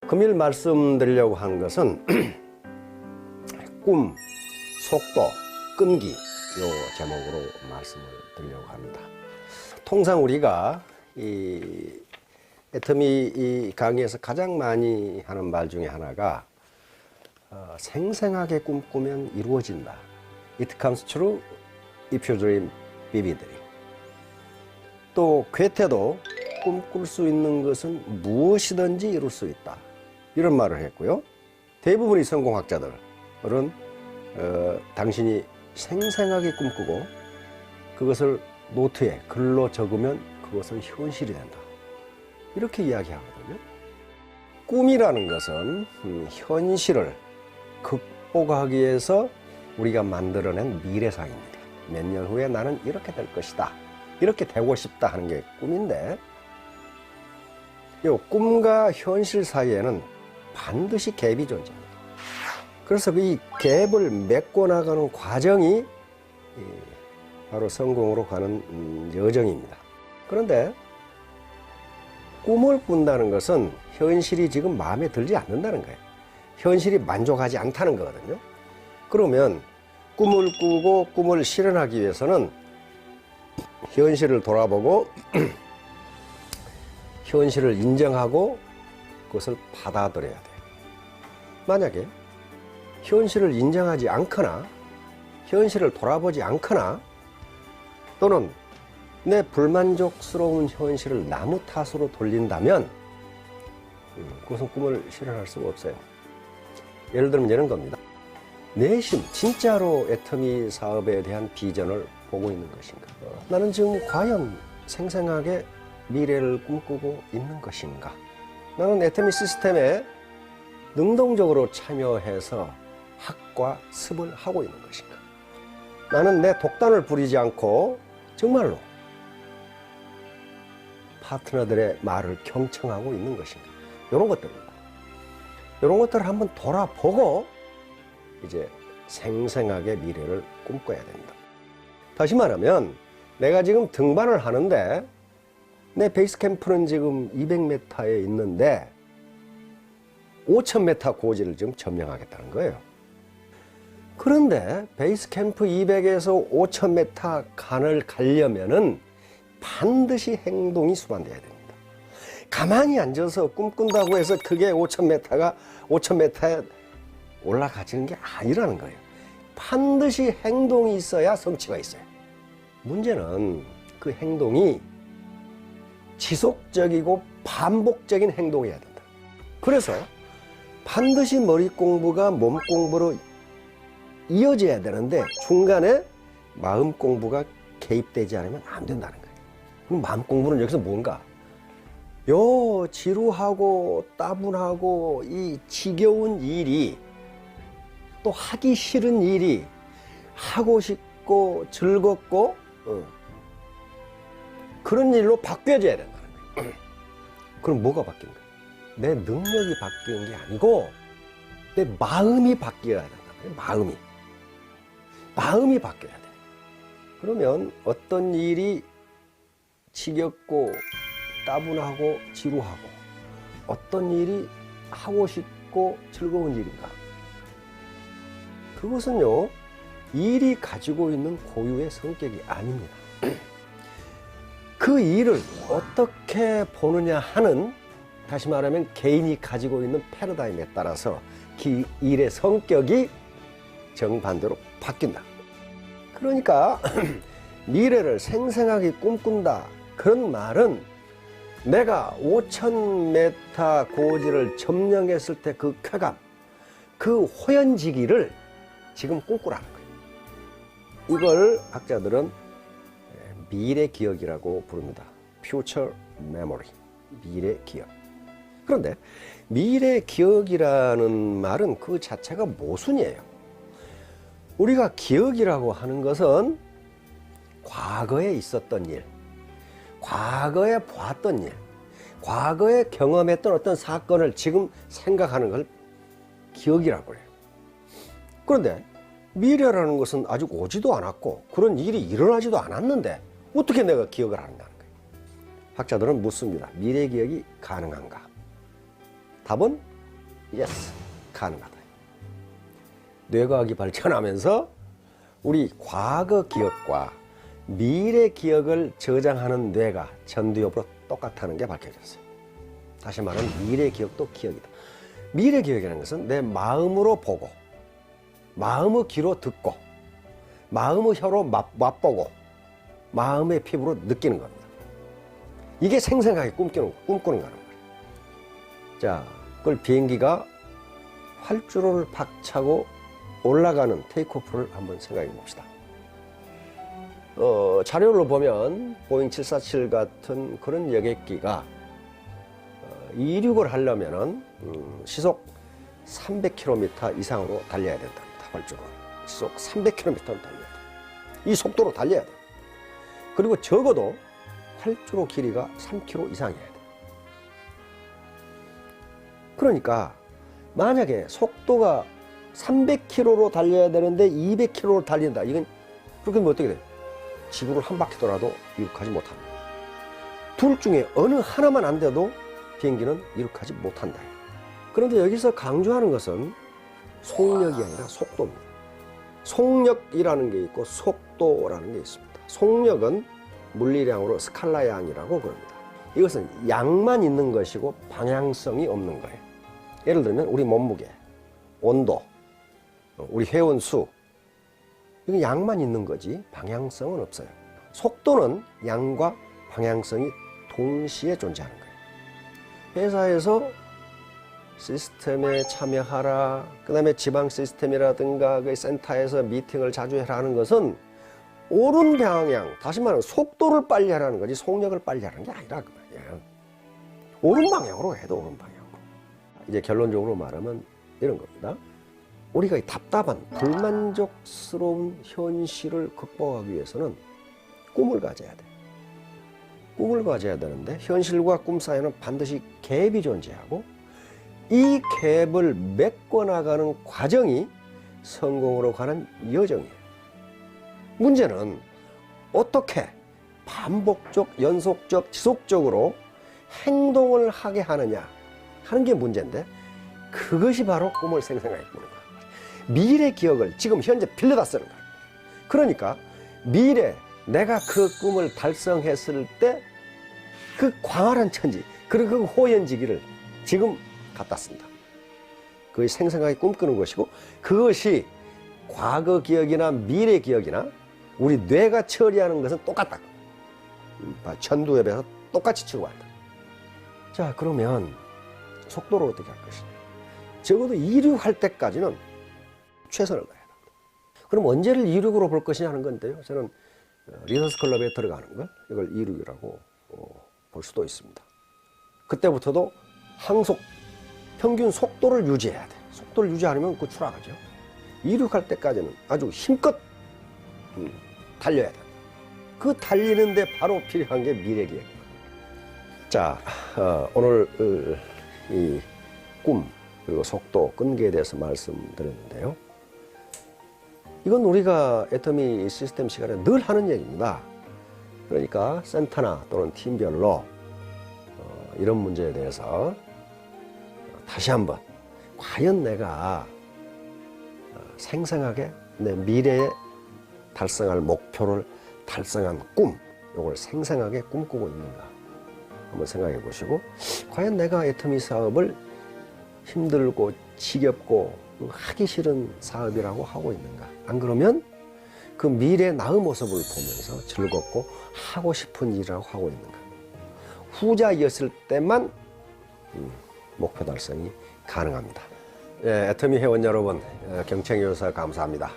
금일 말씀드리려고 한 것은 꿈, 속도, 끈기 요 제목으로 말씀을 드리려고 합니다. 통상 우리가 이 애터미 이 강의에서 가장 많이 하는 말 중에 하나가 생생하게 꿈꾸면 이루어진다. It comes true if you dream vividly. 또 괴테도 꿈꿀 수 있는 것은 무엇이든지 이룰 수 있다. 이런 말을 했고요. 대부분의 성공학자들은 당신이 생생하게 꿈꾸고 그것을 노트에 글로 적으면 그것은 현실이 된다. 이렇게 이야기하거든요. 꿈이라는 것은 현실을 극복하기 위해서 우리가 만들어낸 미래상입니다. 몇 년 후에 나는 이렇게 될 것이다. 이렇게 되고 싶다 하는 게 꿈인데, 이 꿈과 현실 사이에는 반드시 갭이 존재합니다. 그래서 이 갭을 메꿔 나가는 과정이 바로 성공으로 가는 여정입니다. 그런데 꿈을 꾼다는 것은 현실이 지금 마음에 들지 않는다는 거예요. 현실이 만족하지 않다는 거거든요. 그러면 꿈을 꾸고 꿈을 실현하기 위해서는 현실을 돌아보고 현실을 인정하고 그것을 받아들여야 돼요. 만약에 현실을 인정하지 않거나 현실을 돌아보지 않거나 또는 내 불만족스러운 현실을 나무 탓으로 돌린다면 그것은 꿈을 실현할 수가 없어요. 예를 들면 이런 겁니다. 내심 진짜로 애터미 사업에 대한 비전을 보고 있는 것인가? 나는 지금 과연 생생하게 미래를 꿈꾸고 있는 것인가? 나는 애터미 시스템에 능동적으로 참여해서 학과 습을 하고 있는 것인가? 나는 내 독단을 부리지 않고 정말로 파트너들의 말을 경청하고 있는 것인가? 이런 것들입니다. 이런 것들을 한번 돌아보고 이제 생생하게 미래를 꿈꿔야 됩니다. 다시 말하면 내가 지금 등반을 하는데 내 베이스 캠프는 지금 200m에 있는데 5000m 고지를 지금 점령하겠다는 거예요. 그런데 베이스 캠프 200에서 5000m 간을 가려면은 반드시 행동이 수반돼야 됩니다. 가만히 앉아서 꿈꾼다고 해서 그게 5000m에 올라가지는 게 아니라는 거예요. 반드시 행동이 있어야 성취가 있어요. 문제는 그 행동이 지속적이고 반복적인 행동이어야 된다. 그래서 반드시 머리 공부가 몸 공부로 이어져야 되는데 중간에 마음 공부가 개입되지 않으면 안 된다는 거예요. 그럼 마음 공부는 여기서 뭔가? 지루하고 따분하고 이 지겨운 일이 또 하기 싫은 일이 하고 싶고 즐겁고 그런 일로 바뀌어져야 된다는 거예요. 그럼 뭐가 바뀐 거예요? 내 능력이 바뀌는 게 아니고 내 마음이 바뀌어야 된다는 거예요. 마음이 바뀌어야 돼요. 그러면 어떤 일이 지겹고 따분하고 지루하고 어떤 일이 하고 싶고 즐거운 일인가? 그것은요, 일이 가지고 있는 고유의 성격이 아닙니다. 그 일을 어떻게 보느냐 하는, 다시 말하면 개인이 가지고 있는 패러다임에 따라서 그 일의 성격이 정반대로 바뀐다. 그러니까 미래를 생생하게 꿈꾼다. 그런 말은 내가 5000m 고지를 점령했을 때 그 쾌감, 그 호연지기를 지금 꿈꾸라는 거예요. 이걸 학자들은 미래 기억이라고 부릅니다. Future Memory, 미래 기억. 그런데 미래 기억이라는 말은 그 자체가 모순이에요. 우리가 기억이라고 하는 것은 과거에 있었던 일, 과거에 보았던 일, 과거에 경험했던 어떤 사건을 지금 생각하는 걸 기억이라고 해요. 그런데 미래라는 것은 아직 오지도 않았고 그런 일이 일어나지도 않았는데 어떻게 내가 기억을 하느냐는 거예요. 학자들은 묻습니다. 미래 기억이 가능한가? 답은 예스, 가능하다. 뇌과학이 발전하면서 우리 과거 기억과 미래 기억을 저장하는 뇌가 전두엽으로 똑같다는 게 밝혀졌어요. 다시 말하면 미래 기억도 기억이다. 미래 기억이라는 것은 내 마음으로 보고, 마음의 귀로 듣고, 마음의 혀로 맛보고, 마음의 피부로 느끼는 겁니다. 이게 생생하게 꿈꾸는 거란 말이에요. 자, 그걸 비행기가 활주로를 박차고 올라가는 테이크오프를 한번 생각해 봅시다. 자료를 보면 보잉 747 같은 그런 여객기가 이륙을 하려면은 시속 300km 이상으로 달려야 된답니다. 활주로를. 시속 300km를 달려야 돼. 이 속도로 달려야 돼. 그리고 적어도 활주로 길이가 3km 이상이어야 돼. 그러니까 만약에 속도가 300km로 달려야 되는데 200km로 달린다. 이건 그렇게 하면 어떻게 돼? 지구를 한 바퀴 돌아도 이륙하지 못합니다. 둘 중에 어느 하나만 안 돼도 비행기는 이륙하지 못한다. 그런데 여기서 강조하는 것은 속력이 아니라 속도입니다. 속력이라는 게 있고 속도라는 게 있습니다. 속력은 물리량으로 스칼라 양이라고 그럽니다. 이것은 양만 있는 것이고 방향성이 없는 거예요. 예를 들면 우리 몸무게, 온도, 우리 회원 수, 이건 양만 있는 거지 방향성은 없어요. 속도는 양과 방향성이 동시에 존재하는 거예요. 회사에서 시스템에 참여하라, 그 다음에 지방 시스템이라든가 그 센터에서 미팅을 자주 해라 하는 것은 옳은 방향, 다시 말하면 속도를 빨리 하라는 거지 속력을 빨리 하라는 게 아니라 그 말이에요. 옳은 방향으로 해도 옳은 방향으로. 이제 결론적으로 말하면 이런 겁니다. 우리가 이 답답한 불만족스러운 현실을 극복하기 위해서는 꿈을 가져야 돼. 꿈을 가져야 되는데 현실과 꿈 사이에는 반드시 갭이 존재하고 이 갭을 메꿔나가는 과정이 성공으로 가는 여정이에요. 문제는 어떻게 반복적, 연속적, 지속적으로 행동을 하게 하느냐 하는 게 문제인데 그것이 바로 꿈을 생생하게 꾸는 거예요. 미래 기억을 지금 현재 빌려다 쓰는 거예요. 그러니까 미래 내가 그 꿈을 달성했을 때 그 광활한 천지 그리고 그 호연지기를 지금 갖다 쓴다. 그것이 생생하게 꿈꾸는 것이고 그것이 과거 기억이나 미래 기억이나 우리 뇌가 처리하는 것은 똑같다. 전두엽에서 똑같이 치료한다. 자, 그러면 속도를 어떻게 할 것이냐. 적어도 이륙할 때까지는 최선을 다해야 합니다. 그럼 언제를 이륙으로 볼 것이냐 하는 건데요. 저는 리더스 클럽에 들어가는 걸 이걸 이륙이라고 볼 수도 있습니다. 그때부터도 항속, 평균 속도를 유지해야 돼. 속도를 유지 안 하면 그 추락하죠. 이륙할 때까지는 아주 힘껏 달려야 돼. 그 달리는데 바로 필요한 게 미래기획입니다. 자, 오늘 이 꿈 그리고 속도, 끈기에 대해서 말씀드렸는데요. 이건 우리가 애터미 시스템 시간에 늘 하는 얘기입니다. 그러니까 센터나 또는 팀별로 이런 문제에 대해서 다시 한번 과연 내가 생생하게 내 미래에 달성할 목표를 달성한 꿈, 이걸 생생하게 꿈꾸고 있는가 한번 생각해 보시고 과연 내가 애터미 사업을 힘들고 지겹고 하기 싫은 사업이라고 하고 있는가? 안 그러면 그 미래 나의 모습을 보면서 즐겁고 하고 싶은 일이라고 하고 있는가? 후자였을 때만 목표 달성이 가능합니다. 예, 애터미 회원 여러분, 경청해 주셔서 감사합니다.